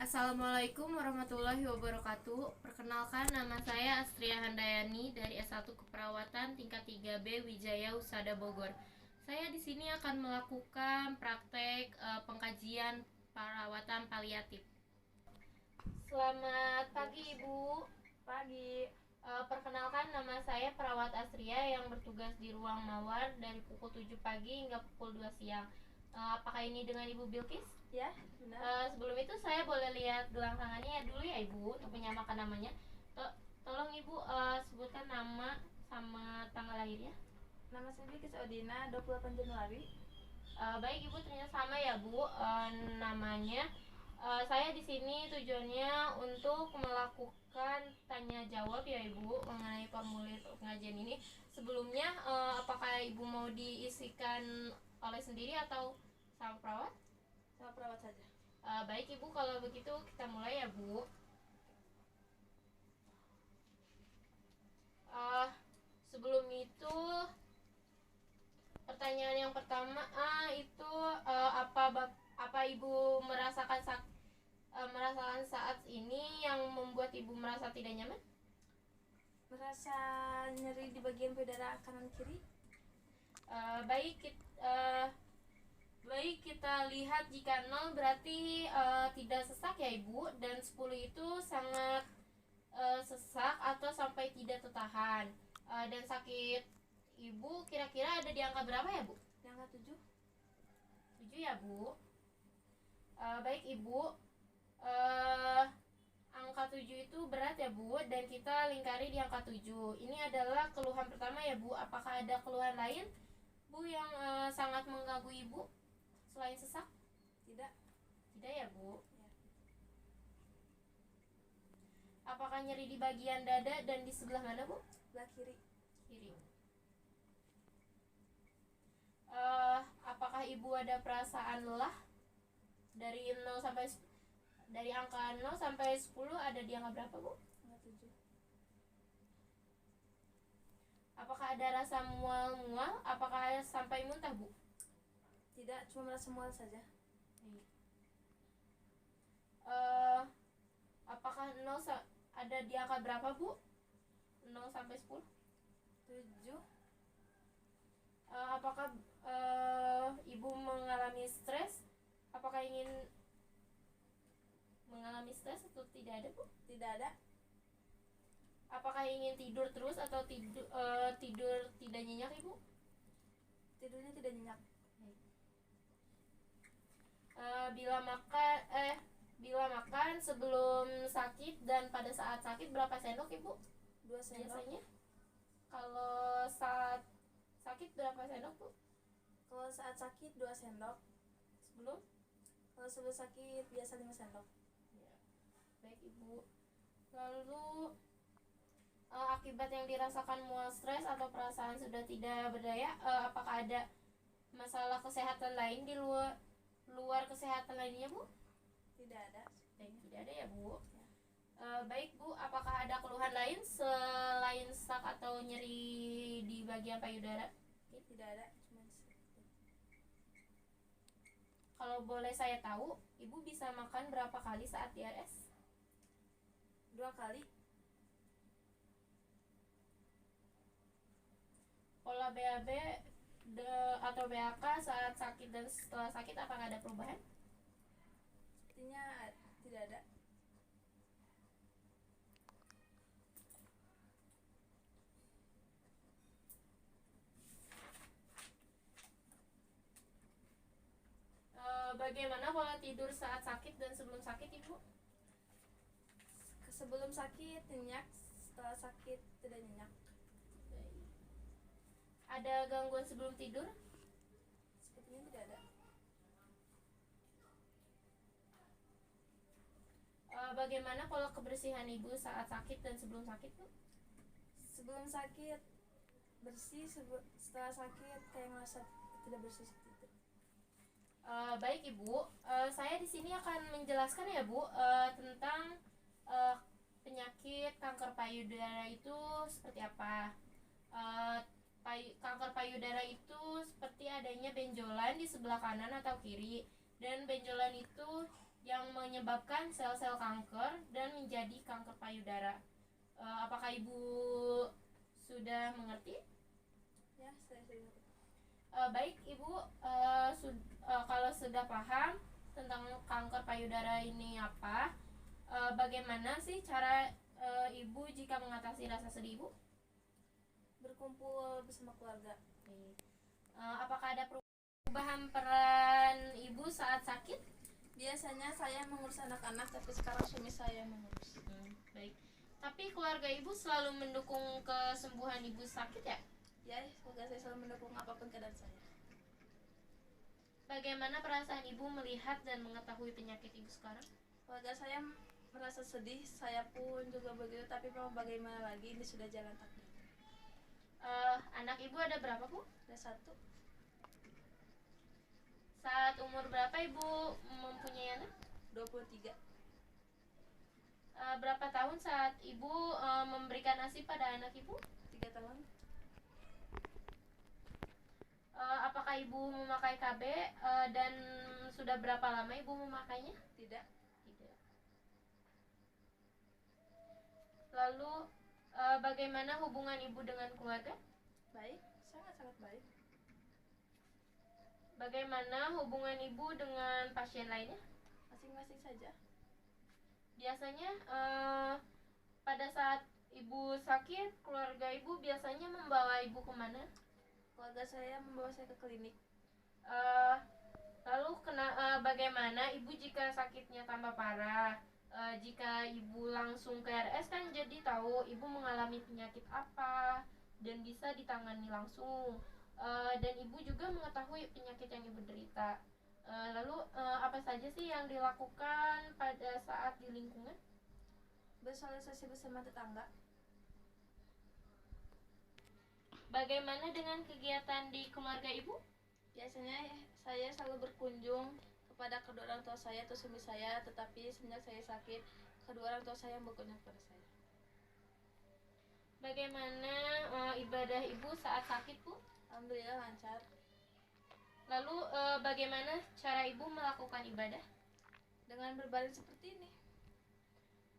Assalamualaikum warahmatullahi wabarakatuh. Perkenalkan, nama saya Astria Handayani dari S1 Keperawatan tingkat 3B Wijaya Husada Bogor. Saya di sini akan melakukan praktek pengkajian perawatan paliatif. Selamat pagi Ibu. Pagi. Perkenalkan, nama saya Perawat Astria yang bertugas di ruang mawar dari pukul 7 pagi hingga pukul 2 siang. Apakah ini dengan Ibu Bilkis? Ya, benar. Sebelum itu saya boleh lihat gelang tangannya dulu ya Ibu untuk menyamakan namanya. Tolong Ibu sebutkan nama sama tanggal lahirnya. Nama saya Bilkis Odina, 28 Januari. Baik Ibu, ternyata sama ya Bu namanya. Saya di sini tujuannya untuk melakukan tanya jawab ya Ibu mengenai formulir pengajian ini. Sebelumnya apakah Ibu mau diisikan oleh sendiri atau sama perawat? Sama perawat saja. Baik Ibu, kalau begitu kita mulai ya Bu. Sebelum itu pertanyaan yang pertama itu apa Ibu merasakan saat ini yang membuat Ibu merasa tidak nyaman? Merasa nyeri di bagian payudara kanan kiri. Baik, kita lihat jika 0 berarti tidak sesak ya Ibu, dan 10 itu sangat sesak atau sampai tidak tertahan. Dan sakit Ibu kira-kira ada di angka berapa ya Bu? Di angka 7. 7 ya Bu. Baik Ibu, angka 7 itu berat ya Bu, dan kita lingkari di angka 7. Ini adalah keluhan pertama ya Bu. Apakah ada keluhan lain Bu yang sangat mengganggu Ibu selain sesak? Tidak. Tidak ya Bu. Ya. Apakah nyeri di bagian dada dan di sebelah mana Bu? Sebelah kiri. Kiri. Apakah Ibu ada perasaan lelah? Dari angka 0 sampai 10 ada di angka berapa Bu? Angka 7. Apakah ada rasa mual-mual? Apakah sampai muntah Bu? Tidak, cuma merasa mual saja. Apakah 0 ada di angka berapa Bu? 0 sampai 10? 7. Apakah Ibu mengalami stres? Apakah ingin mengalami stres atau tidak ada Bu? Tidak ada. Apakah ingin tidur terus atau tidur tidak nyenyak Ibu? Tidurnya tidak nyenyak. Bila makan sebelum sakit dan pada saat sakit berapa sendok Ibu? 2 sendok. Biasanya kalau saat sakit berapa sendok Bu? Kalau saat sakit 2 sendok. Sebelum? Kalau sebelum sakit biasa 5 sendok. Ya. Baik Ibu. Lalu akibat yang dirasakan mual, stres atau perasaan sudah tidak berdaya, apakah ada masalah kesehatan lain di luar kesehatan lainnya Bu? Tidak ada. Tidak ada ya Bu. Baik Bu, apakah ada keluhan lain selain sesak atau nyeri di bagian payudara? Tidak ada, cuma Kalau boleh saya tahu, Ibu bisa makan berapa kali saat diares? 2 kali. Pola BAB atau BAK saat sakit dan setelah sakit apakah ada perubahan? Sepertinya tidak ada. Bagaimana pola tidur saat sakit dan sebelum sakit Ibu? Sebelum sakit nyenyak, setelah sakit tidak nyenyak. Ada gangguan sebelum tidur? Sepertinya tidak ada. Bagaimana pola kebersihan Ibu saat sakit dan sebelum sakit Bu? Sebelum sakit bersih, setelah sakit kayak ngerasa tidak bersih seperti itu. Baik Ibu, saya di sini akan menjelaskan ya Bu tentang penyakit kanker payudara itu seperti apa. Kanker payudara itu seperti adanya benjolan di sebelah kanan atau kiri, dan benjolan itu yang menyebabkan sel-sel kanker dan menjadi kanker payudara. Apakah Ibu sudah mengerti? Ya, saya sudah. Baik Ibu, kalau sudah paham tentang kanker payudara ini apa, bagaimana sih cara Ibu jika mengatasi rasa sedih Ibu? Berkumpul bersama keluarga. Apakah ada perubahan peran Ibu saat sakit? Biasanya saya mengurus anak-anak, tapi sekarang suami saya mengurus. Baik. Tapi keluarga Ibu selalu mendukung kesembuhan Ibu sakit ya? Ya, semoga saya selalu mendukung apapun keadaan saya. Bagaimana perasaan Ibu melihat dan mengetahui penyakit Ibu sekarang? Keluarga saya merasa sedih, saya pun juga begitu, tapi mau bagaimana lagi, ini sudah jalan takdir. Anak Ibu ada berapa Bu? Ada 1. Saat umur berapa Ibu mempunyai anak? 23. Berapa tahun saat Ibu memberikan ASI pada anak Ibu? 3 tahun. Apakah Ibu memakai KB dan sudah berapa lama Ibu memakainya? Tidak. Tidak. Lalu bagaimana hubungan Ibu dengan keluarga? Baik, sangat-sangat baik. Bagaimana hubungan Ibu dengan pasien lainnya? Masing-masing saja. Biasanya pada saat Ibu sakit, keluarga Ibu biasanya membawa Ibu kemana? Keluarga saya membawa saya ke klinik. Lalu bagaimana Ibu jika sakitnya tambah parah? Jika Ibu langsung ke RS kan jadi tahu Ibu mengalami penyakit apa dan bisa ditangani langsung. Dan Ibu juga mengetahui penyakit yang Ibu derita. Lalu apa saja sih yang dilakukan pada saat di lingkungan? Bersosialisasi bersama tetangga. Bagaimana dengan kegiatan di keluarga Ibu? Biasanya saya selalu berkunjung kepada kedua orang tua saya atau suami saya, tetapi semenjak saya sakit, kedua orang tua saya berkunjung kepada saya. Bagaimana ibadah Ibu saat sakit Bu? Alhamdulillah lancar. Lalu bagaimana cara Ibu melakukan ibadah? Dengan berbaring seperti ini.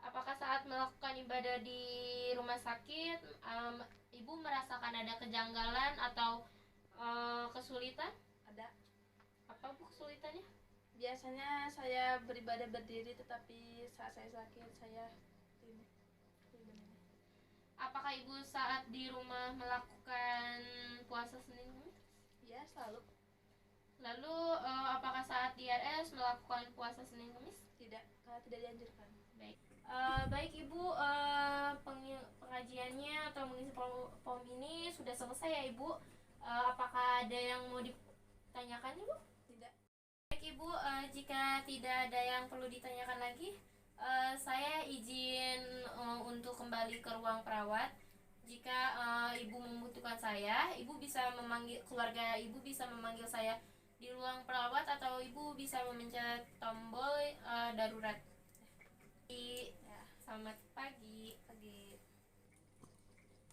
Apakah saat melakukan ibadah di rumah sakit Ibu merasakan ada kejanggalan atau kesulitan? Ada. Apa Bu kesulitannya? Biasanya saya beribadah berdiri, tetapi saat saya sakit saya ini. Apakah Ibu saat di rumah melakukan puasa Senin Kamis? Ya, selalu. Lalu apakah saat di RS melakukan puasa Senin Kamis? Tidak, karena tidak dianjurkan. Baik. Baik Ibu, pengajiannya atau mengisi form ini sudah selesai ya Ibu. Apakah ada yang mau ditanyakan Ibu? Tidak. Baik Ibu, jika tidak ada yang perlu ditanyakan lagi, saya izin untuk kembali ke ruang perawat. Jika Ibu membutuhkan saya, Ibu bisa memanggil keluarga Ibu bisa memanggil saya di ruang perawat atau Ibu bisa memencet tombol darurat. Ya, selamat pagi.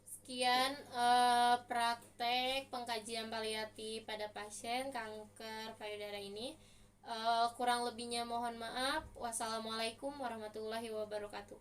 Sekian praktek pengkajian paliatif pada pasien kanker payudara ini. Kurang lebihnya mohon maaf. Wassalamualaikum warahmatullahi wabarakatuh.